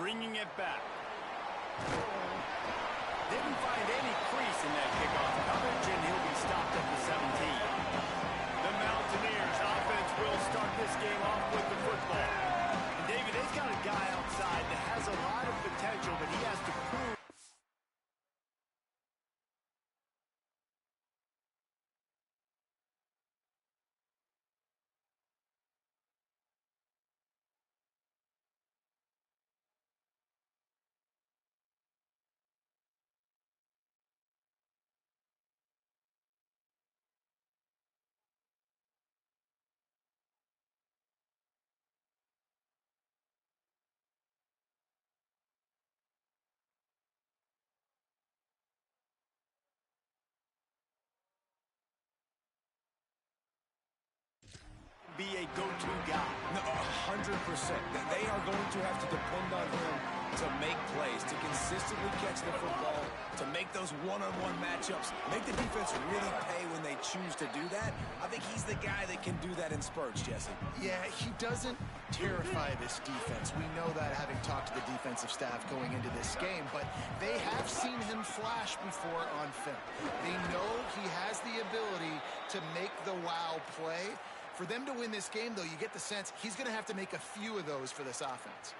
bringing it back. Didn't find any crease in that kickoff coverage, and he'll be stopped at the 17. The Mountaineers offense will start this game off with the football. And David, they've got a guy outside that has a lot of potential, but he has to prove. Be a go-to guy. No, 100%. They are going to have to depend on him to make plays, to consistently catch the football, to make those one-on-one matchups, make the defense really pay when they choose to do that. I think he's the guy that can do that in spurts, Jesse. Yeah, he doesn't terrify this defense. We know that, having talked to the defensive staff going into this game, but they have seen him flash before on film. They know he has the ability to make the wow play. For them to win this game, though, you get the sense he's going to have to make a few of those for this offense.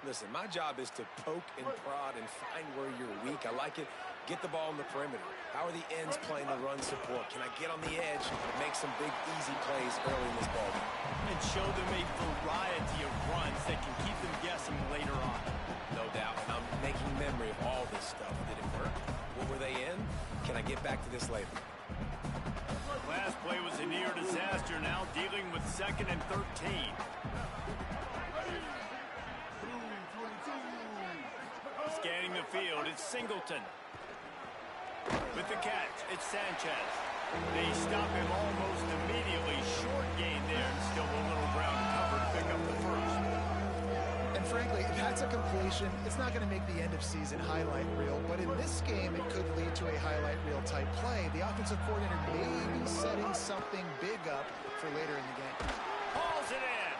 Listen, my job is to poke and prod and find where you're weak. I like it. Get the ball in the perimeter. How are the ends playing the run support? Can I get on the edge and make some big, easy plays early in this ball game? And show them a variety of runs that can keep them guessing later on. No doubt. And I'm making memory of all this stuff. Did it work? What were they in? Can I get back to this later? Last play was a near disaster, now dealing with 2nd and 13. Scanning the field, it's Singleton. With the catch, it's Sanchez. They stop him almost immediately. Short gain there, and still a little ground to cover to pick up the first. And frankly, if that's a completion, it's not going to make the end-of-season highlight reel. But in this game, it could lead to a highlight reel type play. The offensive coordinator may be setting something big up for later in the game. Hauls it in.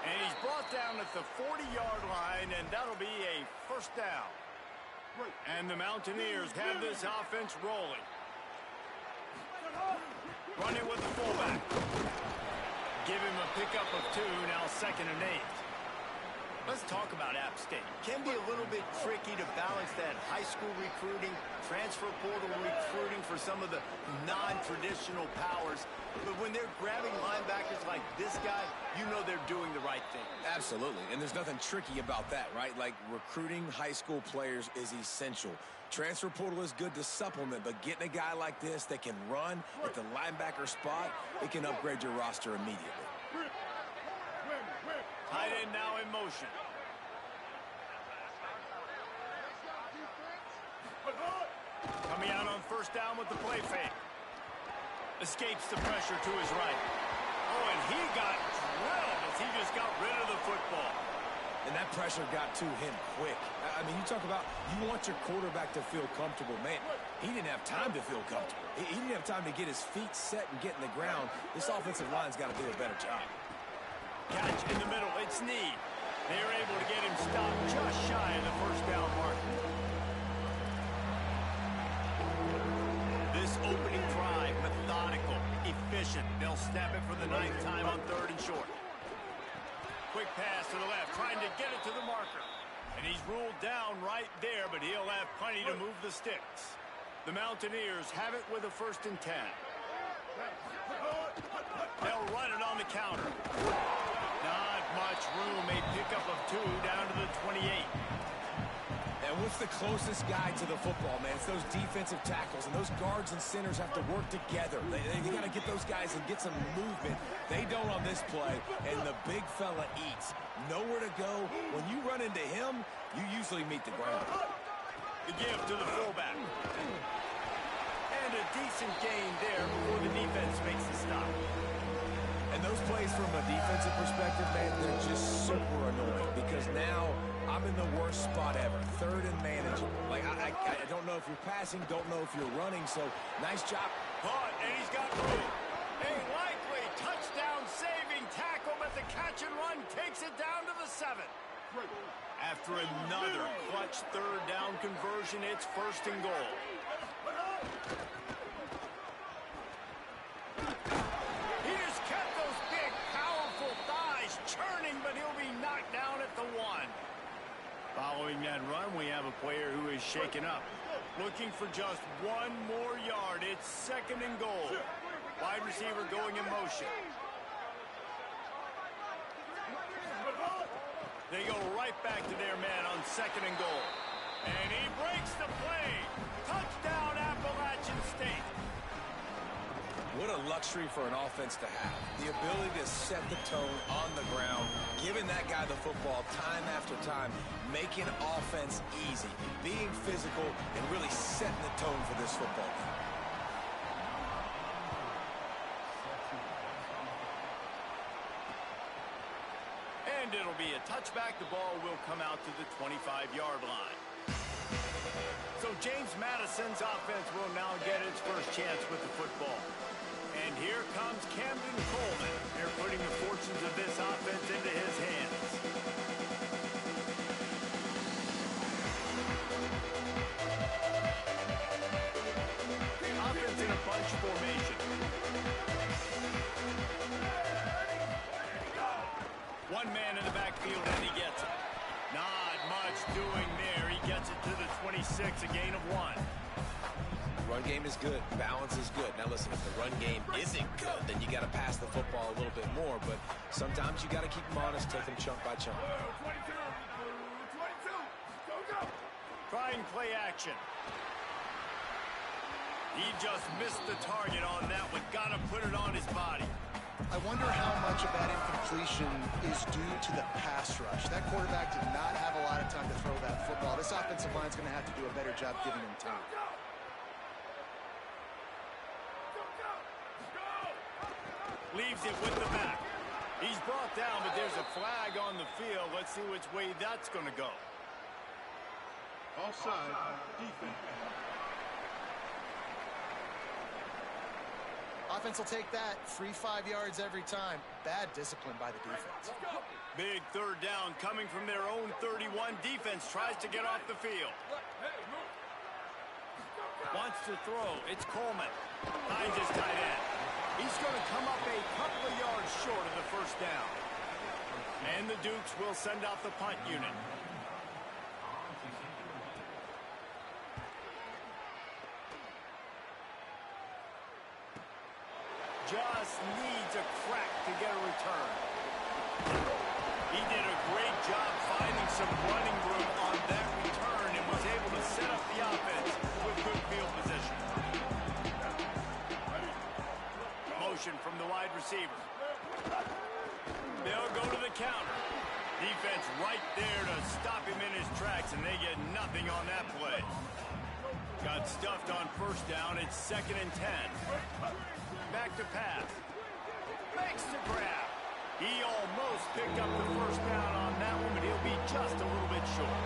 And he's brought down at the 40-yard line, and that'll be a first down. And the Mountaineers have this offense rolling. Running with the fullback. Give him a pickup of 2, now 2nd and 8. Let's talk about App State. Can be a little bit tricky to balance that high school recruiting, transfer portal recruiting for some of the non-traditional powers. But when they're grabbing linebackers like this guy, you know they're doing the right thing. Absolutely, and there's nothing tricky about that, right? Like, recruiting high school players is essential. Transfer portal is good to supplement, but getting a guy like this that can run at the linebacker spot, it can upgrade your roster immediately. Tight end now in motion. Coming out on first down with the play fake. Escapes the pressure to his right. Oh, and he got drilled as he just got rid of the football. And that pressure got to him quick. I mean, you talk about you want your quarterback to feel comfortable. Man, he didn't have time to feel comfortable. He didn't have time to get his feet set and get in the ground. This offensive line's got to do a better job. Catch in the middle, it's Need. They're able to get him stopped just shy of the first down mark. This opening drive, methodical, efficient. They'll snap it for the 9th time on 3rd and short. Quick pass to the left, trying to get it to the marker. And he's ruled down right there, but he'll have plenty to move the sticks. The Mountaineers have it with a 1st and 10. They'll run it on the counter. Not much room, a pickup of 2 down to the 28. And what's the closest guy to the football, man? It's those defensive tackles, and those guards and centers have to work together. They got to get those guys and get some movement. They don't on this play, and the big fella eats. Nowhere to go. When you run into him, you usually meet the ground. The give to the fullback. And a decent gain there before the defense makes the stop. And those plays from a defensive perspective, man, they're just super annoying because now I'm in the worst spot ever. 3rd and manageable. Like, I don't know if you're passing, don't know if you're running, so nice job. Caught, and he's got room. A likely touchdown-saving tackle, but the catch and run takes it down to the 7. after another clutch third down conversion. It's 1st and goal. He just kept those big, powerful thighs churning, but he'll be knocked down at the 1. Following that run, we have a player who is shaken up. Looking for just 1 more yard. It's 2nd and goal. Wide receiver going in motion. They go right back to their man on 2nd and goal. And he breaks the play. Touchdown, Appalachian State. What a luxury for an offense to have. The ability to set the tone on the ground, giving that guy the football time after time, making offense easy, being physical, and really setting the tone for this football game. And it'll be a touchback. The ball will come out to the 25-yard line. So James Madison's offense will now get its first chance with the football. And here comes Camden Coleman. They're putting the fortunes of this offense into his hands. Offense in a bunch formation. One man in the backfield, and he gets it. Not much doing there. He gets it to the 26, a gain of 1. Run game is good. Balance is good. Now listen, if the run game isn't good, then you got to pass the football a little bit more. But sometimes you got to keep them honest, take them chunk by chunk. Trying play action. He just missed the target on that one. Got to put it on his body. I wonder how much of that incompletion is due to the pass rush. That quarterback did not have a lot of time to throw that football. This offensive line is going to have to do a better job giving him time. Leaves it with the back. He's brought down, but there's a flag on the field. Let's see which way that's going to go. Offside, defense. Offense will take that. Free 5 yards every time. Bad discipline by the defense. Big 3rd down coming from their own 31. Defense tries to get off the field. Wants to throw. It's Coleman. Finds his tight end. He's going to come up a couple of yards short of the 1st down. And the Dukes will send out the punt unit. Just needs a crack to get a return. He did a great job finding some running room on that return and was able to set up the offense with good field position. Motion from the wide receiver. They'll go to the counter. Defense right there to stop him in his tracks, and they get nothing on that play. Got stuffed on 1st down. It's 2nd and 10. Back to pass. Makes the grab. He almost picked up the 1st down on that one, but he'll be just a little bit short.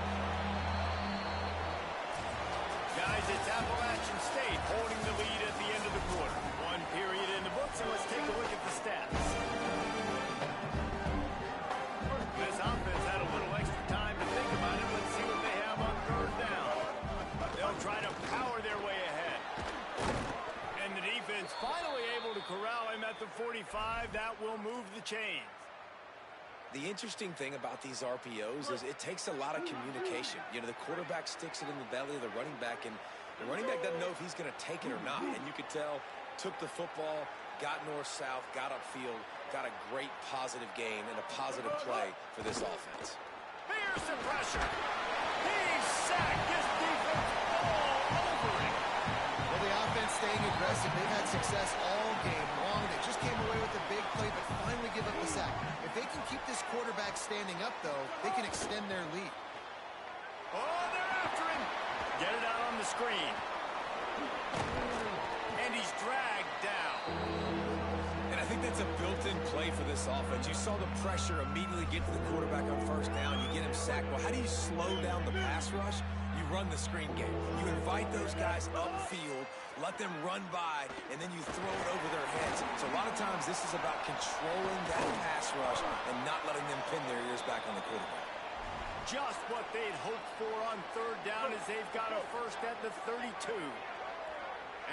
Guys, it's Appalachian State holding the lead at the end of the quarter. 1 period in the books, and let's take a look at the stats. This offense had a little extra time to think about it. Let's see what they have on 3rd down. They'll try to power their way ahead. And the defense finally able to corral him at the 45. That will move the chains. The interesting thing about these RPOs is it takes a lot of communication. You know, the quarterback sticks it in the belly of the running back, and the running back doesn't know if he's going to take it or not. And you could tell, took the football, got north-south, got upfield, got a great positive gain and a positive play for this offense. Here's the pressure. He's sacked. This defense all over him. Well, the offense staying aggressive. They've had success all game long. They just came away with a big play, but finally give up the sack. If they can keep this quarterback standing up, though, they can extend their lead. Oh, they're after him. Get it out on the screen. And he's dragged down. And I think that's a built-in play for this offense. You saw the pressure immediately get to the quarterback on 1st down. You get him sacked. Well, how do you slow down the pass rush? You run the screen game. You invite those guys upfield, let them run by, and then you throw it over their heads. So a lot of times this is about controlling that pass rush and not letting them pin their ears back on the quarterback. just what they'd hoped for on third down as they've got a first at the 32.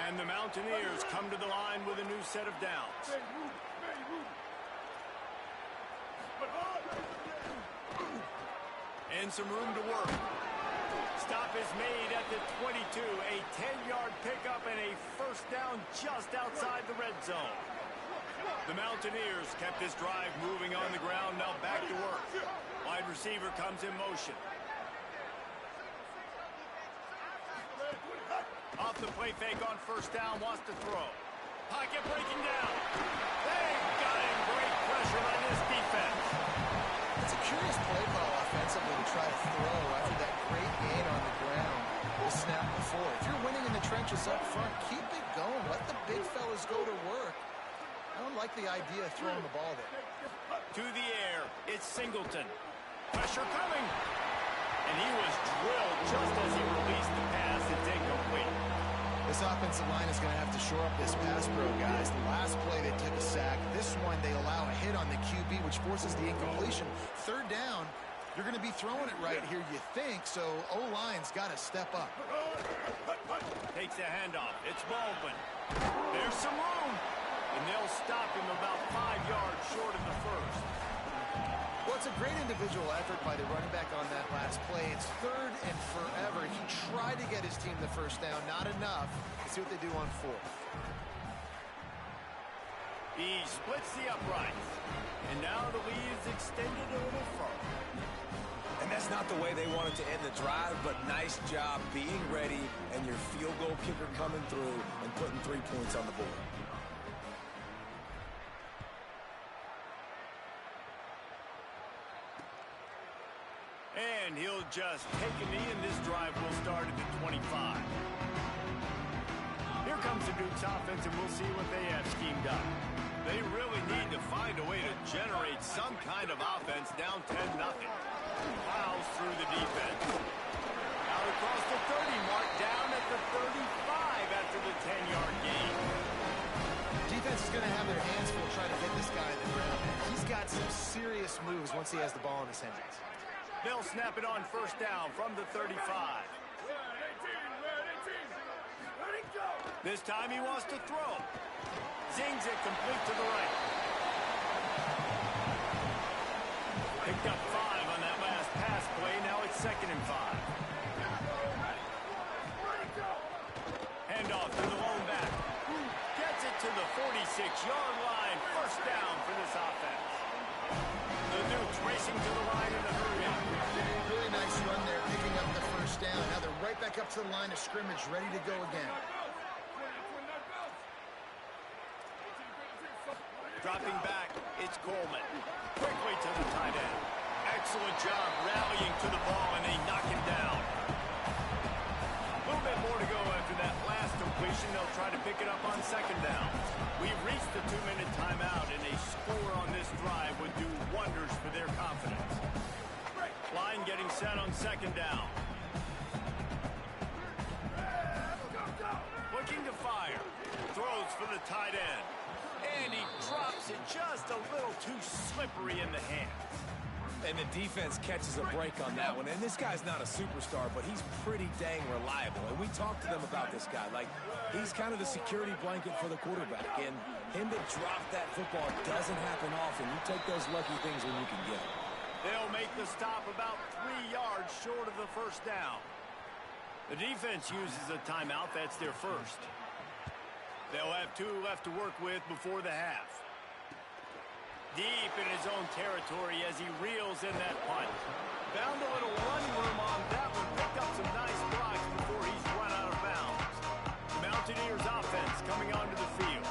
And the Mountaineers come to the line with a new set of downs. And some room to work. Stop is made at the 22. A 10-yard pickup and a first down just outside the red zone. The Mountaineers kept this drive moving on the ground. Now back to work. Wide receiver comes in motion. Off the play fake on first down, wants to throw. Pocket breaking down. They've got him. Great pressure by this defense. It's a curious play call offensively to try to throw after that great gain on the ground the snap before. If you're winning in the trenches up front, keep it going. Let the big fellas go to work. I don't like the idea of throwing the ball there. To the air, it's Singleton. Pressure coming. And he was drilled just as he released the pass. It's incomplete. This offensive line is going to have to shore up this pass pro, guys. The last play they took a sack. This one they allow a hit on the QB, which forces the incompletion. Third down, you're going to be throwing it right here, you think, so O-line's got to step up. Takes a handoff. It's Baldwin. There's some room. And they'll stop him about 5 yards short of the first. Well, it's a great individual effort by the running back on that last play. It's third and forever. He tried to get his team the first down. Not enough. Let's see what they do on fourth. He splits the uprights. And now the lead is extended a little further. And that's not the way they wanted to end the drive, but nice job being ready and your field goal kicker coming through and putting 3 points on the board. And he'll just take a knee, and this drive will start at the 25. Here comes the Duke's offense, and we'll see what they have schemed up. They really need to find a way to generate some kind of offense down 10-0. Fouls through the defense. Out across the 30 mark, down at the 35 after the 10-yard gain. Defense is going to have their hands full trying to hit this guy in the ground. He's got some serious moves once he has the ball in his hands. They'll snap it on first down from the 35. This time he wants to throw. Zings it complete to the right. Picked up 5 on that last pass play. Now it's 2nd and 5. Handoff to the lone back. Gets it to the 46-yard line. First down for this offense. The Dukes racing to the line in the hurry. Really nice run there, picking up the first down. Now they're right back up to the line of scrimmage, ready to go again. Dropping back, it's Coleman. Quickly to the tight end. Excellent job rallying to the ball, and they knock him down. A little bit more to go after that last completion. They'll try to pick it up on 2nd down. We've reached the 2-minute timeout, and a score on this drive would do wonders for their confidence. Line getting set on 2nd down. Looking to fire. Throws for the tight end. And he drops it just a little too slippery in the hands. And the defense catches a break on that one. And this guy's not a superstar, but he's pretty dang reliable. And we talked to them about this guy. Like, he's kind of the security blanket for the quarterback. And him to drop that football doesn't happen often. You take those lucky things when you can get them. They'll make the stop about 3 yards short of the first down. The defense uses a timeout. That's their first. They'll have 2 left to work with before the half. Deep in his own territory as he reels in that punt. Found a little run room on that one. Picked up some nice blocks before he's run out of bounds. The Mountaineers offense coming onto the field.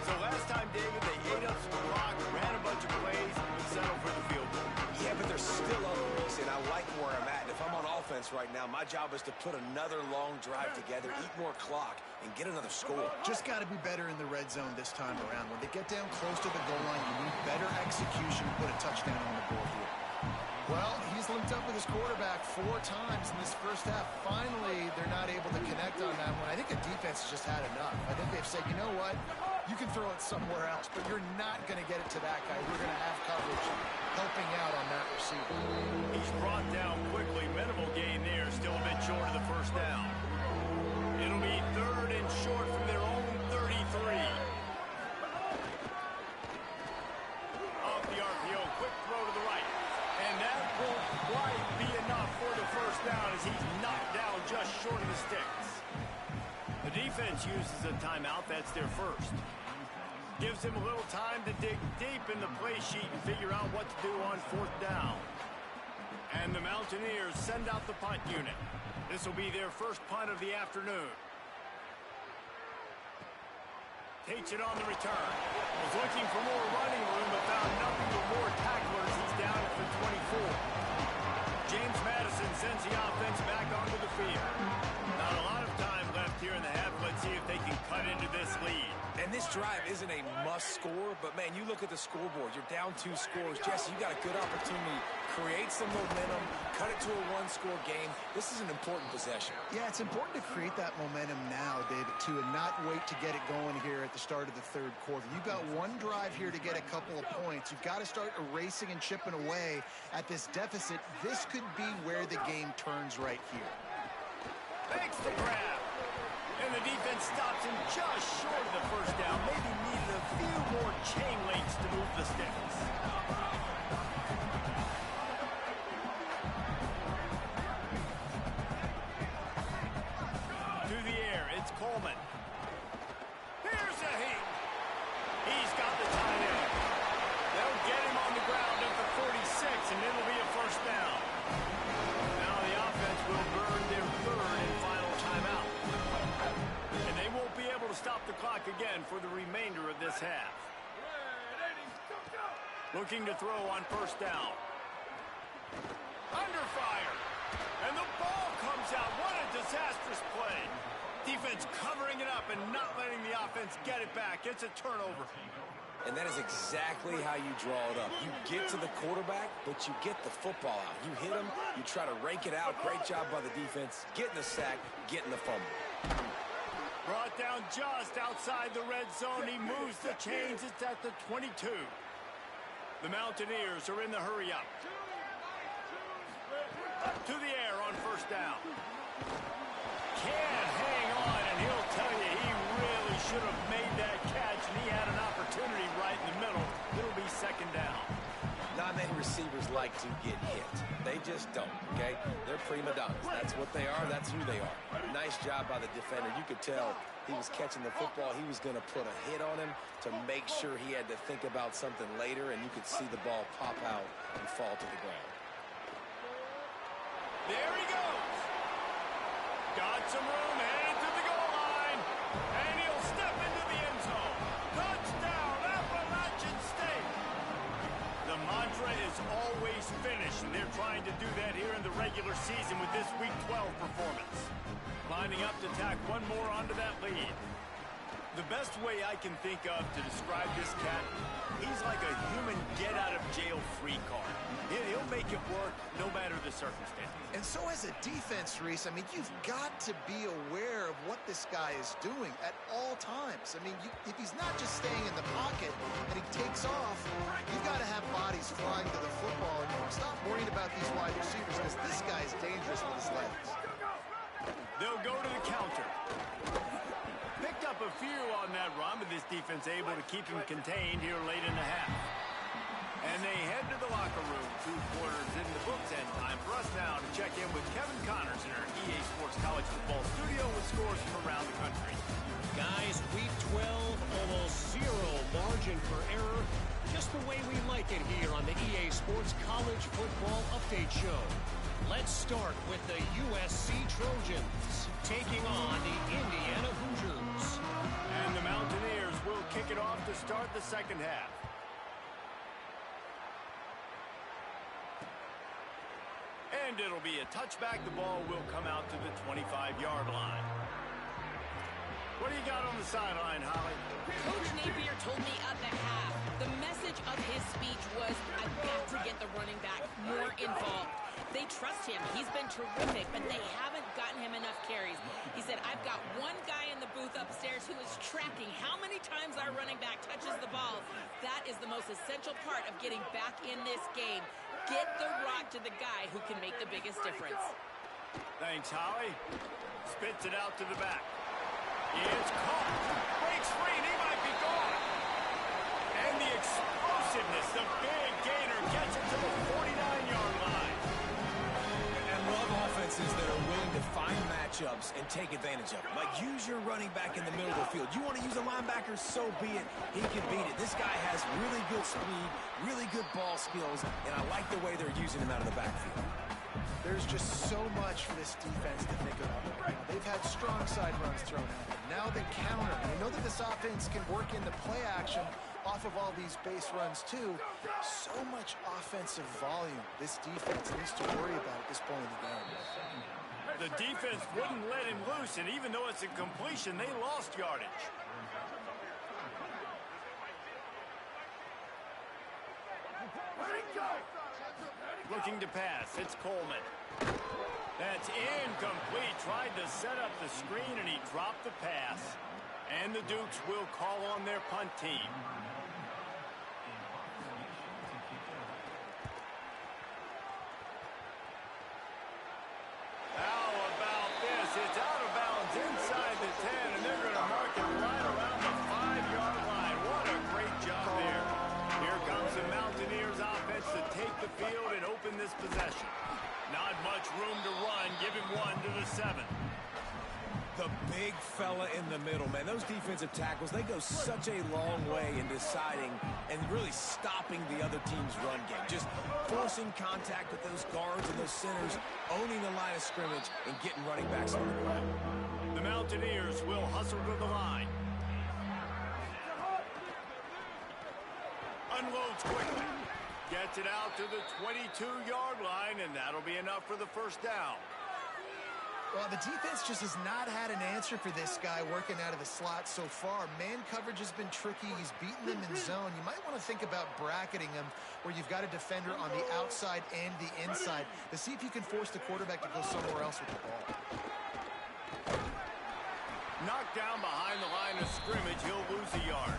So last time, David, they ate up some clock, ran a bunch of plays, and settled for the field goal. Yeah, but there's still openings, and I like where I'm at. And if I'm on offense right now, my job is to put another long drive together, eat more clock, and get another score. Just got to be better in the red zone this time around. When they get down close to the goal line, you need better execution to put a touchdown on the board here. Well, he's linked up with his quarterback 4 times in this first half. Finally, they're not able to connect on that one. I think the defense has just had enough. I think they've said, you know what? You can throw it somewhere else, but you're not going to get it to that guy. We're going to have coverage helping out on that receiver. He's brought down quickly. Minimal gain there. Still a bit short of the first down. It'll be 3rd and short from their own 33. Off the RPO. Quick throw to the right. And that won't quite be enough for the first down as he's knocked down just short of the sticks. The defense uses a timeout. That's their first. Gives him a little time to dig deep in the play sheet and figure out what to do on 4th down. And the Mountaineers send out the punt unit. This will be their first punt of the afternoon. Takes it on the return. Was looking for more running room, but found nothing but more tacklers. He's down at the 24. James Madison sends the offense back onto the field. Not a lot of time left here in the half. Let's see if they can cut into this lead. And this drive isn't a must score, but man, you look at the scoreboard, you're down 2 scores. Jesse, you got a good opportunity. Create some momentum, cut it to a 1-score game. This is an important possession. Yeah, it's important to create that momentum now, David, too, and not wait to get it going here at the start of the 3rd quarter. You've got 1 drive here to get a couple of points. You've got to start erasing and chipping away at this deficit. This could be where the game turns right here. Makes the grab. And the defense stops him just short of the first down. Maybe needed a few more chain links to move the sticks. Through the air, it's Coleman. Here's a heat. He's got the tight end. They'll get him on the ground at the 46, and it'll be a first down. Now the offense will burn their 3rd and final timeout. And they won't be able to stop the clock again for the remainder of this half. Looking to throw on first down. Under fire. And the ball comes out. What a disastrous play. Defense covering it up and not letting the offense get it back. It's a turnover. And that is exactly how you draw it up. You get to the quarterback, but you get the football out. You hit him, you try to rake it out. Great job by the defense. Getting the sack, getting the fumble. Brought down just outside the red zone. He moves the chains. It's at the 22. The Mountaineers are in the hurry up. To the air on first down. Can't hang on, and he'll tell you he really should have made that catch, and he had an opportunity right in the middle. It'll be 2nd down. Not many receivers like to get hit. They just don't, okay? They're prima donnas. That's what they are. That's who they are. Nice job by the defender. You could tell he was catching the football. He was going to put a hit on him to make sure he had to think about something later, and you could see the ball pop out and fall to the ground. There he goes. Got some room, headed to the goal line, and he'll step into the end zone. Touchdown, Appalachian State. The mantra is always finish, and they're trying to do that here in the regular season with this Week 12 performance. Lining up to tack 1 more onto that lead. The best way I can think of to describe this cat, he's like a human get-out-of-jail-free card. He'll make it work no matter the circumstance. And so as a defense, Reese, I mean, you've got to be aware of what this guy is doing at all times. I mean, if he's not just staying in the pocket and he takes off, you've got to have bodies flying to the football and stop worrying about these wide receivers because this guy is dangerous with his legs. They'll go to the counter. Picked up a few on that run, but this defense able to keep him contained here late in the half. And they head to the locker room. 2 quarters in the books, and time for us now to check in with Kevin Connors in our EA Sports College Football Studio with scores from around the country. Guys, Week 12, almost 0 margin for error. Just the way we like it here on the EA Sports College Football Update Show. Let's start with the USC Trojans taking on the Indiana Hoosiers. And the Mountaineers will kick it off to start the second half. And it'll be a touchback. The ball will come out to the 25-yard line. What do you got on the sideline, Holly? Coach Napier told me at the half, the message of his speech was, I've got to get the running back more involved. They trust him. He's been terrific, but they haven't gotten him him enough carries. He said, I've got one guy in the booth upstairs who is tracking how many times our running back touches the ball. That is the most essential part of getting back in this game. Get the rock to the guy who can make the biggest difference. Thanks, Holly. Spits it out to the back. It's caught. Breaks free, and he might be gone. And the explosiveness, the big gainer gets it to the 49-yard line. And love offenses that are willing to find matchups and take advantage of it. Like, use your running back in the middle of the field. You want to use a linebacker, so be it. He can beat it. This guy has really good speed, really good ball skills, and I like the way they're using him out of the backfield. There's just so much for this defense to think about right now. They've had strong side runs thrown at them. Now the counter. They know that this offense can work in the play action off of all these base runs too. So much offensive volume this defense needs to worry about at this point in the game. The defense wouldn't let him loose, and even though it's a completion, they lost yardage. Looking to pass, it's Coleman. That's incomplete. Tried to set up the screen, and he dropped the pass. And the Dukes will call on their punt team. How about this? It's out of bounds inside the 10, and they're going to mark it right around the 5-yard line. What a great job there. Here comes the Mountaineers offense to take the field and open this possession. Not much room to run. Give him one to the 7. The big fella in the middle, man. Those defensive tackles, they go such a long way in deciding and really stopping the other team's run game. Just forcing contact with those guards and those centers, owning the line of scrimmage, and getting running backs on the ground. The Mountaineers will hustle to the line. Unloads quickly. Gets it out to the 22-yard line, and that'll be enough for the first down. Well, the defense just has not had an answer for this guy working out of the slot so far. Man coverage has been tricky. He's beaten them in zone. You might want to think about bracketing him where you've got a defender on the outside and the inside to see if you can force the quarterback to go somewhere else with the ball. Knocked down behind the line of scrimmage. He'll lose a yard.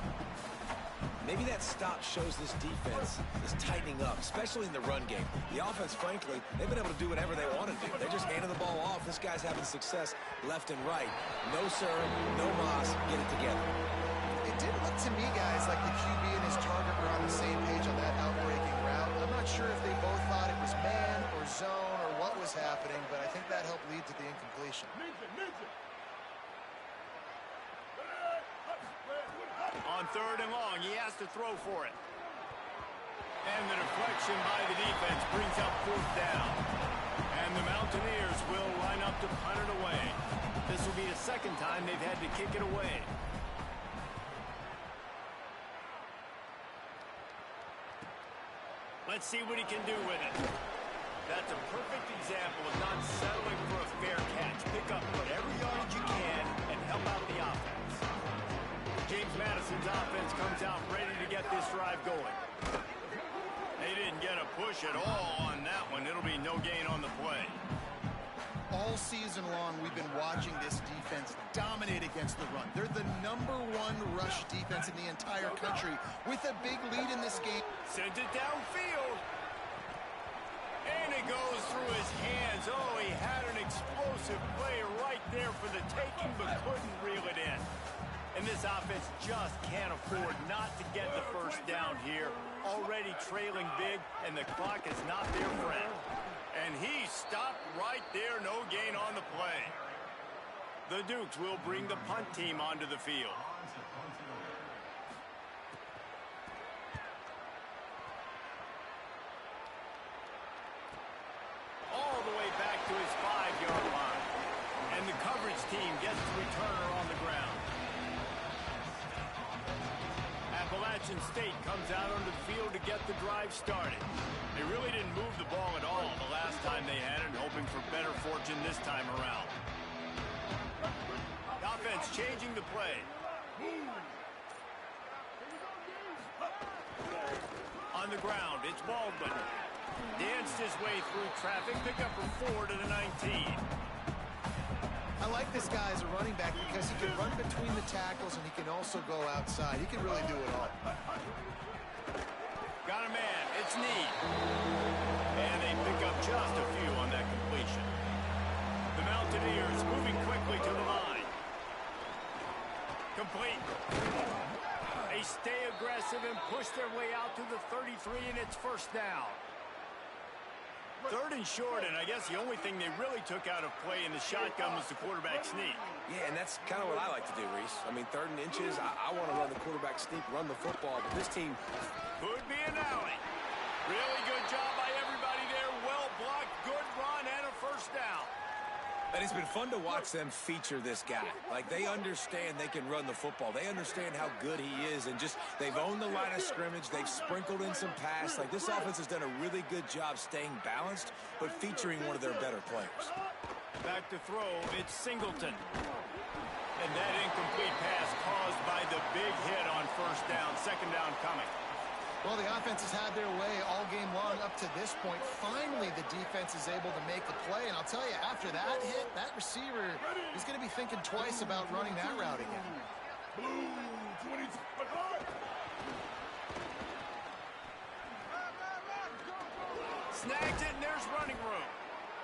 Maybe that stop shows this defense is tightening up, especially in the run game. The offense, frankly, they've been able to do whatever they want to do. They're just handing the ball off. This guy's having success left and right. No sir, no mas, get it together. It didn't look to me, guys, like the QB and his target were on the same page on that outbreaking route. I'm not sure if they both thought it was man or zone or what was happening, but I think that helped lead to the incompletion. On 3rd and long, he has to throw for it. And the deflection by the defense brings up 4th down. And the Mountaineers will line up to punt it away. This will be the second time they've had to kick it away. Let's see what he can do with it. That's a perfect example of not settling for a fair catch. Pick up every yardage you can and help out the offense. James Madison's offense comes out ready to get this drive going. They didn't get a push at all on that one. It'll be no gain on the play. All season long, we've been watching this defense dominate against the run. They're the #1 rush defense in the entire country with a big lead in this game. Sends it downfield. And it goes through his hands. Oh, he had an explosive play right there for the taking, but couldn't reel it in. And this offense just can't afford not to get the first down here. Already trailing big, and the clock is not their friend. And he stopped right there, no gain on the play. The Dukes will bring the punt team onto the field. All the way back to his 5-yard line. And the coverage team gets the returner on the ground. Appalachian State comes out onto the field to get the drive started. They really didn't move the ball at all the last time they had it, hoping for better fortune this time around. The offense changing the play. On the ground, it's Baldwin. Danced his way through traffic, pick up from 4 to the 19. I like this guy as a running back because he can run between the tackles and he can also go outside. He can really do it all. Got a man. It's Need. And they pick up just a few on that completion. The Mountaineers moving quickly to the line. Complete. They stay aggressive and push their way out to the 33, and it's first down. Third and short, and I guess the only thing they really took out of play in the shotgun was the quarterback sneak. Yeah, and that's kind of what I like to do, Reese. I mean, 3rd and inches, I want to run the quarterback sneak, run the football, but this team... Could be an alley. Really good job by everybody there. Well blocked, good run, and a first down. And it's been fun to watch them feature this guy. Like, they understand they can run the football. They understand how good he is, and just they've owned the line of scrimmage. They've sprinkled in some pass. Like, this offense has done a really good job staying balanced, but featuring one of their better players. Back to throw, it's Singleton. And that incomplete pass caused by the big hit on first down. Second down coming. Well, the offense has had their way all game long up to this point. Finally, the defense is able to make a play. And I'll tell you, after that hit, that receiver is going to be thinking twice about running that route again. Snags it, and there's running room.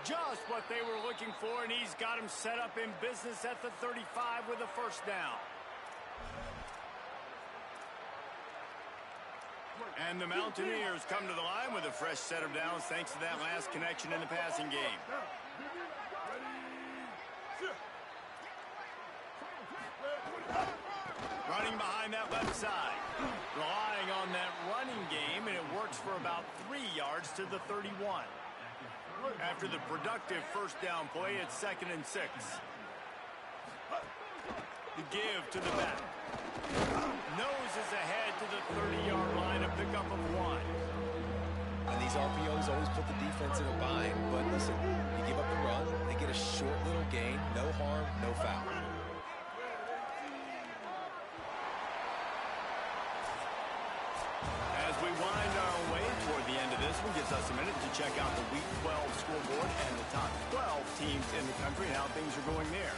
Just what they were looking for, and he's got him set up in business at the 35 with a first down. And the Mountaineers come to the line with a fresh set of downs thanks to that last connection in the passing game. Running behind that left side. Relying on that running game, and it works for about 3 yards to the 31. After the productive first down play, it's 2nd and 6. The give to the back. Noses ahead to the 30-yard line, a pickup of 1. And these RPOs always put the defense in a bind, but listen, you give up the run, they get a short little gain, no harm, no foul. As we wind our way toward the end of this one, gives us a minute to check out the Week 12 scoreboard and the top 12 teams in the country and how things are going there.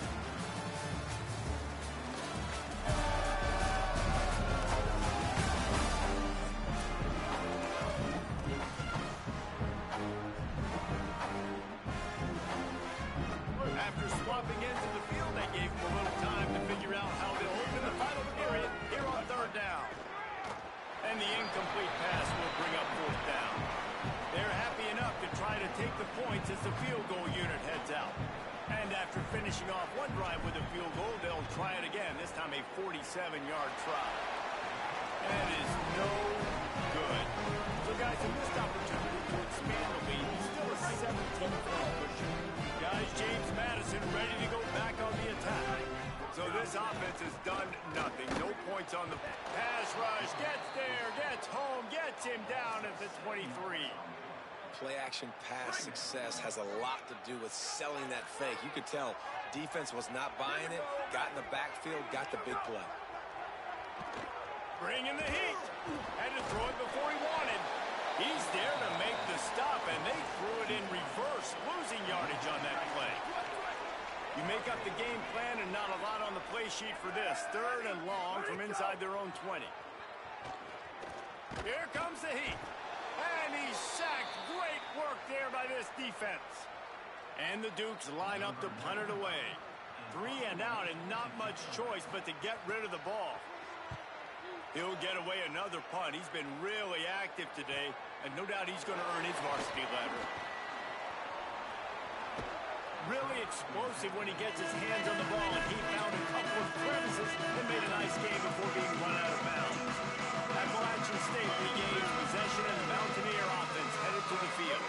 After swapping into the field, that gave them a little time to figure out how to open the final period here on 3rd down. And the incomplete pass will bring up 4th down. They're happy enough to try to take the points as the field goal unit heads out. And after finishing off one drive with a field goal, they'll try it again, this time a 47-yard try. And it is no good. So, guys, a missed opportunity to expand the lead. It's still a 17-point push. Guys, James Madison ready to go back on the attack. So this offense has done nothing. No points on the pass rush. Gets there, gets home, gets him down at the 23. Play-action pass success has a lot to do with selling that fake. You could tell defense was not buying it, got in the backfield, got the big play. Bringing the heat. Had to throw it before he wanted. He's there to make the stop, and they threw it in reverse, losing yardage on that play. You make up the game plan and not a lot on the play sheet for this. 3rd and long from inside their own 20. Here comes the heat. And he's sacked. Great work there by this defense. And the Dukes line up to punt it away. 3 and out and not much choice but to get rid of the ball. He'll get away another punt. He's been really active today, and no doubt he's going to earn his varsity letter. Really explosive when he gets his hands on the ball, and he found a couple of crevices and made a nice game before being run out of bounds. Appalachian State regains possession, and the Mountaineer offense headed to the field.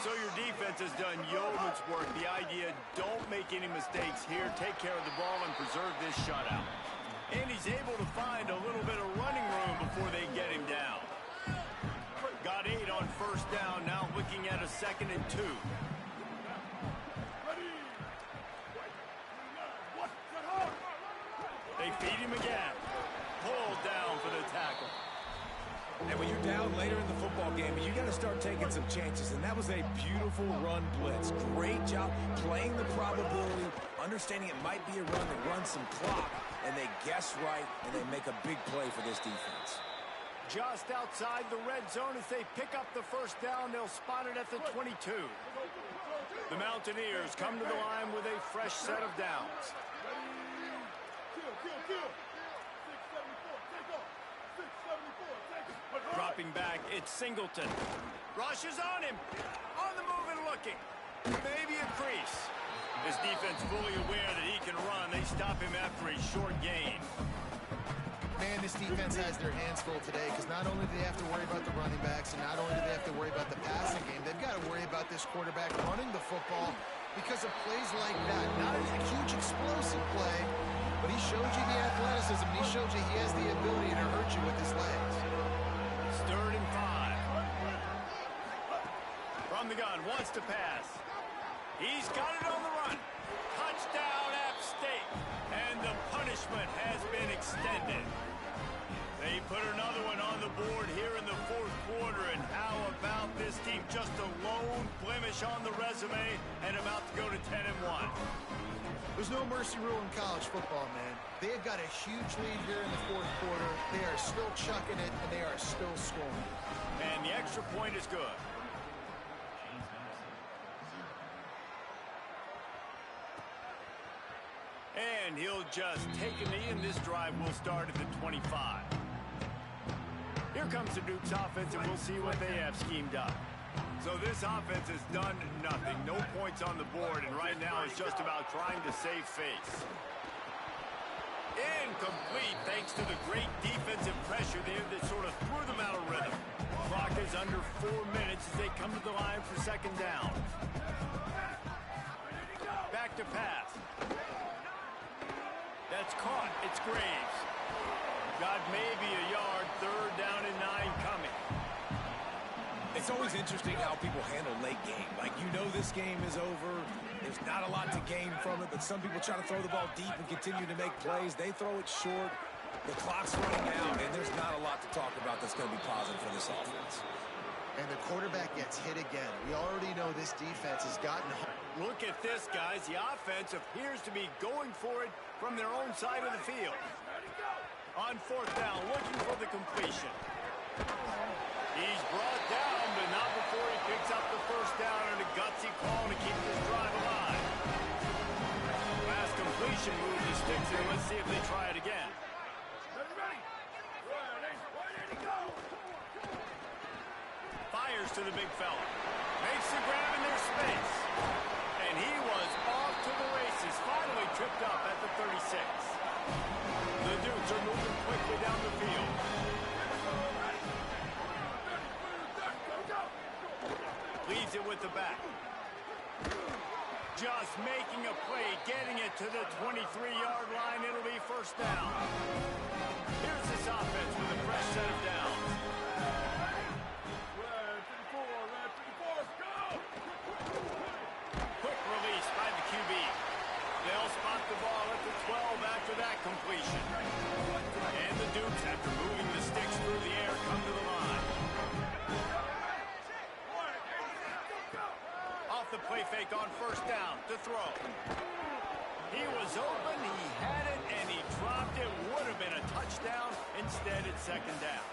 So your defense has done yeoman's work. The idea, don't make any mistakes here. Take care of the ball and preserve this shutout. And he's able to find a little bit of running room before they get him down. Got 8 on first down, now looking at a 2nd and 2. They feed him again. Pulled down for the tackle. And when you're down later in the football game, you got to start taking some chances. And that was a beautiful run blitz. Great job playing the probability, understanding it might be a run to run some clock, and they guess right, and they make a big play for this defense. Just outside the red zone as they pick up the first down. They'll spot it at the 22. The Mountaineers come to the line with a fresh set of downs. Dropping back, it's Singleton. Rush is on him. On the move and looking. Maybe a crease. His defense fully aware that he can run. They stop him after a short gain. Man, this defense has their hands full today because not only do they have to worry about the running backs and not only do they have to worry about the passing game, they've got to worry about this quarterback running the football because of plays like that. Not a huge explosive play, but he showed you the athleticism. He showed you he has the ability to hurt you with his legs. 3rd and 5. From the gun, wants to pass. He's got it on the run. Touchdown, App State. And the punishment has been extended. They put another one on the board here in the 4th quarter. And how about this team? Just a lone blemish on the resume and about to go to 10-1. There's no mercy rule in college football, man. They've got a huge lead here in the 4th quarter. They are still chucking it, and they are still scoring. And the extra point is good. And he'll just take a knee, and this drive will start at the 25. Here comes the Duke's offense, and we'll see what they have schemed up. So this offense has done nothing. No points on the board, and right now it's just about trying to save face. Incomplete thanks to the great defensive pressure there that sort of threw them out of rhythm. Clock is under 4 minutes as they come to the line for 2nd down. Back to pass. That's caught. It's Graves. Got maybe a yard. 3rd down and 9 coming. It's always interesting how people handle late game. Like, you know this game is over. There's not a lot to gain from it, but some people try to throw the ball deep and continue to make plays. They throw it short. The clock's running out, and there's not a lot to talk about that's going to be positive for this offense. And the quarterback gets hit again. We already know this defense has gotten... Look at this, guys. The offense appears to be going for it from their own side of the field. On 4th down, looking for the completion. He's brought down, but not before he picks up the 1st down and a gutsy call to keep this drive alive. Last completion move the sticks here. Let's see if they try it again. Fires to the big fella. Makes the grab in their space. And he was off to the races. Finally tripped up at the 36. The Dukes are moving quickly down the field. Leaves it with the back. Just making a play, getting it to the 23-yard line. It'll be 1st down. Here's this offense with a fresh set of downs. Quick release by the QB. They'll spot the ball at the 12 after that completion. And the Dukes, after moving the sticks through the air, come to the line. Off the play fake on 1st down to throw. He was open, he had it, and he dropped it. Would have been a touchdown. Instead, it's 2nd down.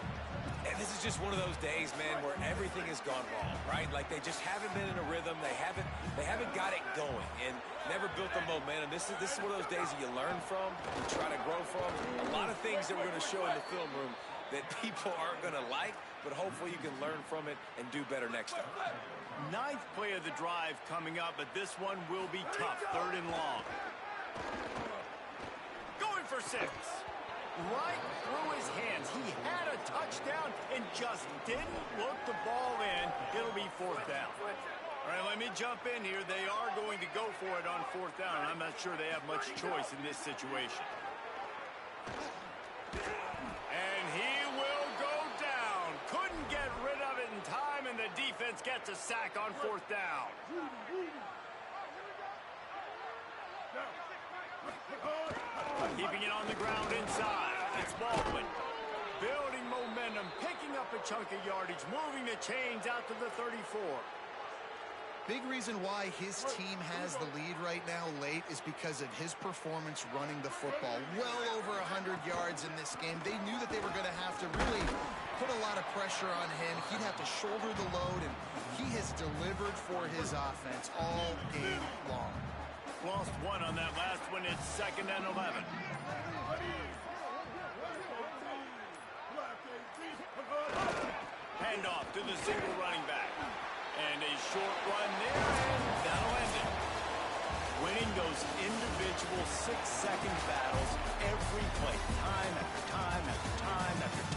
And this is just one of those days, man, where everything has gone wrong, right? Like, they just haven't been in a rhythm. They haven't got it going and never built the momentum. This is one of those days that you learn from, you try to grow from. A lot of things that we're going to show in the film room that people aren't going to like, but hopefully you can learn from it and do better next time. 9th play of the drive coming up, but this one will be tough. 3rd and long. Going for 6. Right through his hands. He had a touchdown and just didn't look the ball in. It'll be 4th down. All right, let me jump in here. They are going to go for it on 4th down. I'm not sure they have much choice in this situation. And he will go down. Couldn't get rid of it in time, and the defense gets a sack on 4th down. Keeping it on the ground inside. It's Baldwin. Building momentum, picking up a chunk of yardage, moving the chains out to the 34. Big reason why his team has the lead right now late is because of his performance running the football. Well over 100 yards in this game. They knew that they were going to have to really put a lot of pressure on him. He'd have to shoulder the load, and he has delivered for his offense all game long. Lost one on that last one. It's 2nd and 11. Handoff to the single running back. And a short run there, and that'll end it. Winning those individual 6-second battles every play, time after time after time after time.